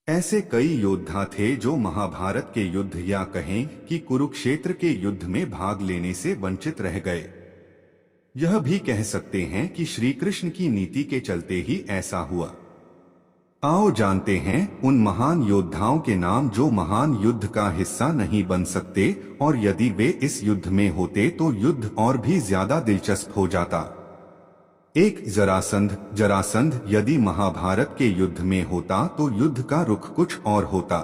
ऐसे कई योद्धा थे जो महाभारत के युद्ध या कहें कि कुरुक्षेत्र के युद्ध में भाग लेने से वंचित रह गए। यह भी कह सकते हैं कि श्री कृष्ण की नीति के चलते ही ऐसा हुआ। आओ जानते हैं उन महान योद्धाओं के नाम जो महान युद्ध का हिस्सा नहीं बन सकते, और यदि वे इस युद्ध में होते तो युद्ध और भी ज्यादा दिलचस्प हो जाता। एक जरासंध। जरासंध यदि महाभारत के युद्ध में होता तो युद्ध का रुख कुछ और होता,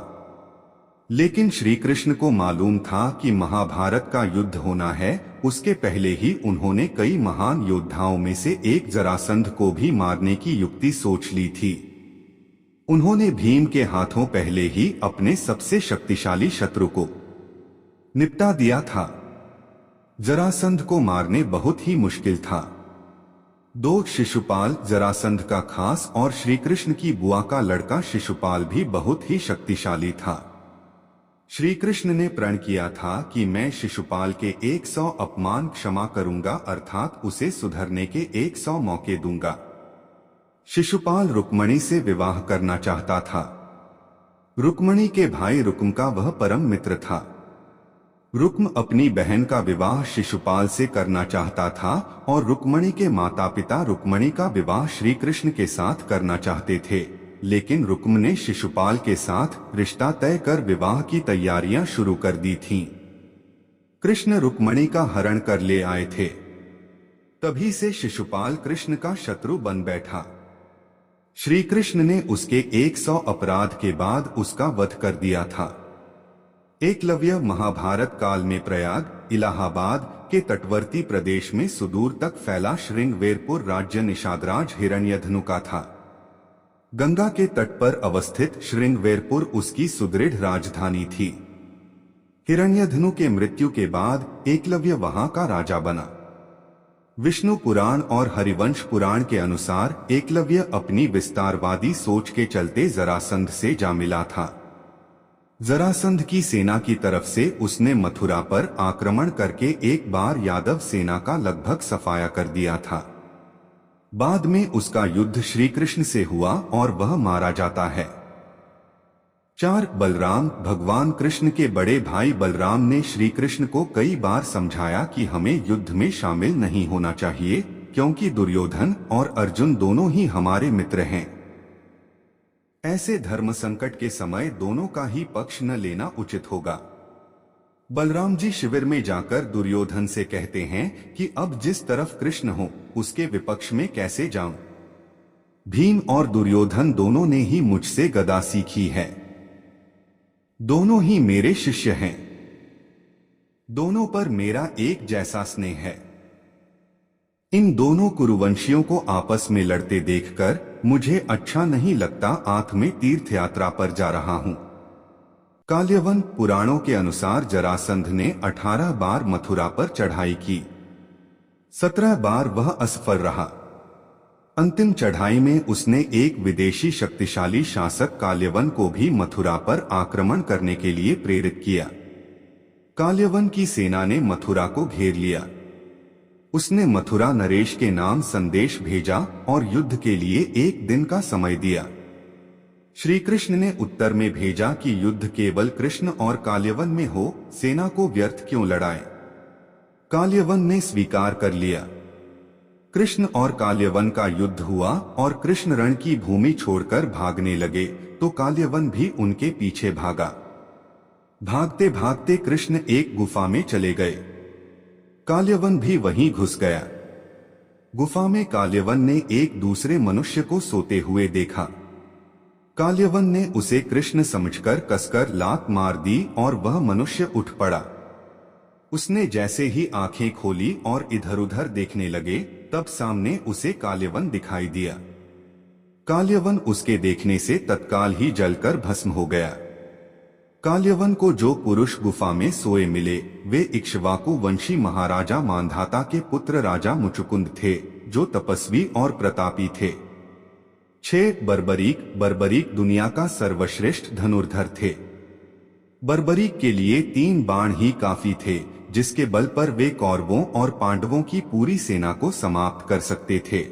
लेकिन श्री कृष्ण को मालूम था कि महाभारत का युद्ध होना है। उसके पहले ही उन्होंने कई महान योद्धाओं में से एक जरासंध को भी मारने की युक्ति सोच ली थी। उन्होंने भीम के हाथों पहले ही अपने सबसे शक्तिशाली शत्रु को निपटा दिया था। जरासंध को मारने बहुत ही मुश्किल था। दो शिशुपाल, जरासंध का खास और श्री कृष्ण की बुआ का लड़का शिशुपाल भी बहुत ही शक्तिशाली था। श्री कृष्ण ने प्रण किया था कि मैं शिशुपाल के 100 अपमान क्षमा करूंगा, अर्थात उसे सुधरने के 100 मौके दूंगा। शिशुपाल रुक्मणी से विवाह करना चाहता था। रुक्मणी के भाई रुक्म का वह परम मित्र था। रुक्म अपनी बहन का विवाह शिशुपाल से करना चाहता था और रुक्मणी के माता पिता रुक्मणी का विवाह श्री कृष्ण के साथ करना चाहते थे, लेकिन रुक्म ने शिशुपाल के साथ रिश्ता तय कर विवाह की तैयारियां शुरू कर दी थीं। कृष्ण रुक्मणी का हरण कर ले आए थे। तभी से शिशुपाल कृष्ण का शत्रु बन बैठा। श्री कृष्ण ने उसके 100 अपराध के बाद उसका वध कर दिया था। एकलव्य महाभारत काल में प्रयाग, इलाहाबाद के तटवर्ती प्रदेश में सुदूर तक फैला श्रृंगवेरपुर राज्य निषादराज हिरण्यधनु का था। गंगा के तट पर अवस्थित श्रृंगवेरपुर उसकी सुदृढ़ राजधानी थी। हिरण्यधनु के मृत्यु के बाद एकलव्य वहां का राजा बना। विष्णु पुराण और हरिवंश पुराण के अनुसार एकलव्य अपनी विस्तारवादी सोच के चलते जरासंध से जा मिला था। जरासंध की सेना की तरफ से उसने मथुरा पर आक्रमण करके एक बार यादव सेना का लगभग सफाया कर दिया था। बाद में उसका युद्ध श्री कृष्ण से हुआ और वह मारा जाता है। 4 बलराम। भगवान कृष्ण के बड़े भाई बलराम ने श्री कृष्ण को कई बार समझाया कि हमें युद्ध में शामिल नहीं होना चाहिए, क्योंकि दुर्योधन और अर्जुन दोनों ही हमारे मित्र हैं। ऐसे धर्म संकट के समय दोनों का ही पक्ष न लेना उचित होगा। बलराम जी शिविर में जाकर दुर्योधन से कहते हैं कि अब जिस तरफ कृष्ण हो उसके विपक्ष में कैसे जाऊं। भीम और दुर्योधन दोनों ने ही मुझसे गदा सीखी है। दोनों ही मेरे शिष्य हैं। दोनों पर मेरा एक जैसा स्नेह है। इन दोनों कुरुवंशियों को आपस में लड़ते देखकर मुझे अच्छा नहीं लगता। आंख में तीर्थ यात्रा पर जा रहा हूं। काल्यवन पुराणों के अनुसार जरासंध ने 18 बार मथुरा पर चढ़ाई की। 17 बार वह असफल रहा। अंतिम चढ़ाई में उसने एक विदेशी शक्तिशाली शासक काल्यवन को भी मथुरा पर आक्रमण करने के लिए प्रेरित किया। काल्यवन की सेना ने मथुरा को घेर लिया। उसने मथुरा नरेश के नाम संदेश भेजा और युद्ध के लिए 1 दिन का समय दिया। श्री कृष्ण ने उत्तर में भेजा कि युद्ध केवल कृष्ण और काल्यवन में हो, सेना को व्यर्थ क्यों लड़ाएं। काल्यवन ने स्वीकार कर लिया। कृष्ण और काल्यवन का युद्ध हुआ और कृष्ण रण की भूमि छोड़कर भागने लगे तो काल्यवन भी उनके पीछे भागा। भागते भागते कृष्ण एक गुफा में चले गए। काल्यवन भी वहीं घुस गया। गुफा में काल्यवन ने एक दूसरे मनुष्य को सोते हुए देखा। काल्यवन ने उसे कृष्ण समझकर कसकर लात मार दी और वह मनुष्य उठ पड़ा। उसने जैसे ही आंखें खोली और इधर-उधर देखने लगे, तब सामने उसे काल्यवन दिखाई दिया। काल्यवन उसके देखने से तत्काल ही जलकर भस्म हो गया। काल्यवन को जो पुरुष गुफा में सोए मिले वे इक्ष्वाकु वंशी महाराजा मांधाता के पुत्र राजा मुचुकुंद थे, जो तपस्वी और प्रतापी थे। 6 बर्बरीक। बर्बरीक दुनिया का सर्वश्रेष्ठ धनुर्धर थे। बर्बरीक के लिए 3 बाण ही काफी थे, जिसके बल पर वे कौरवों और पांडवों की पूरी सेना को समाप्त कर सकते थे।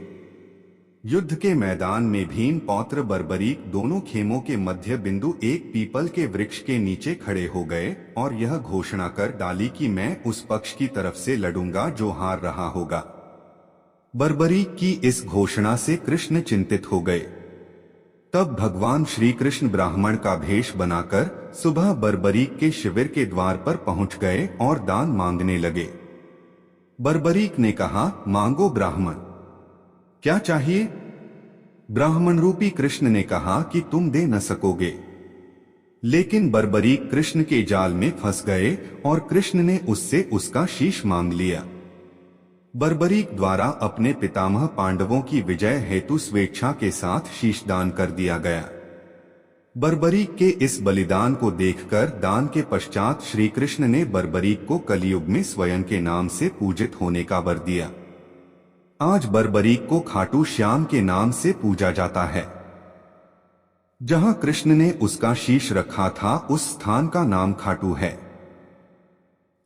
युद्ध के मैदान में भीम पौत्र बर्बरीक दोनों खेमों के मध्य बिंदु एक पीपल के वृक्ष के नीचे खड़े हो गए और यह घोषणा कर डाली कि मैं उस पक्ष की तरफ से लड़ूंगा जो हार रहा होगा। बर्बरीक की इस घोषणा से कृष्ण चिंतित हो गए। तब भगवान श्री कृष्ण ब्राह्मण का भेष बनाकर सुबह बर्बरीक के शिविर के द्वार पर पहुंच गए और दान मांगने लगे। बर्बरीक ने कहा, मांगो ब्राह्मण, क्या चाहिए? ब्राह्मण रूपी कृष्ण ने कहा कि तुम दे न सकोगे। लेकिन बर्बरीक कृष्ण के जाल में फंस गए और कृष्ण ने उससे उसका शीश मांग लिया। बर्बरीक द्वारा अपने पितामह पांडवों की विजय हेतु स्वेच्छा के साथ शीश दान कर दिया गया। बर्बरीक के इस बलिदान को देखकर दान के पश्चात श्री कृष्ण ने बर्बरीक को कलियुग में स्वयं के नाम से पूजित होने का वर दिया। आज बर्बरीक को खाटू श्याम के नाम से पूजा जाता है। जहां कृष्ण ने उसका शीश रखा था उस स्थान का नाम खाटू है।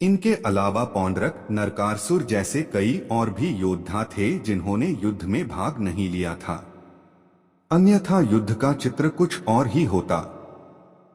इनके अलावा पौंड्रक, नरकासुर जैसे कई और भी योद्धा थे जिन्होंने युद्ध में भाग नहीं लिया था, अन्यथा युद्ध का चित्र कुछ और ही होता।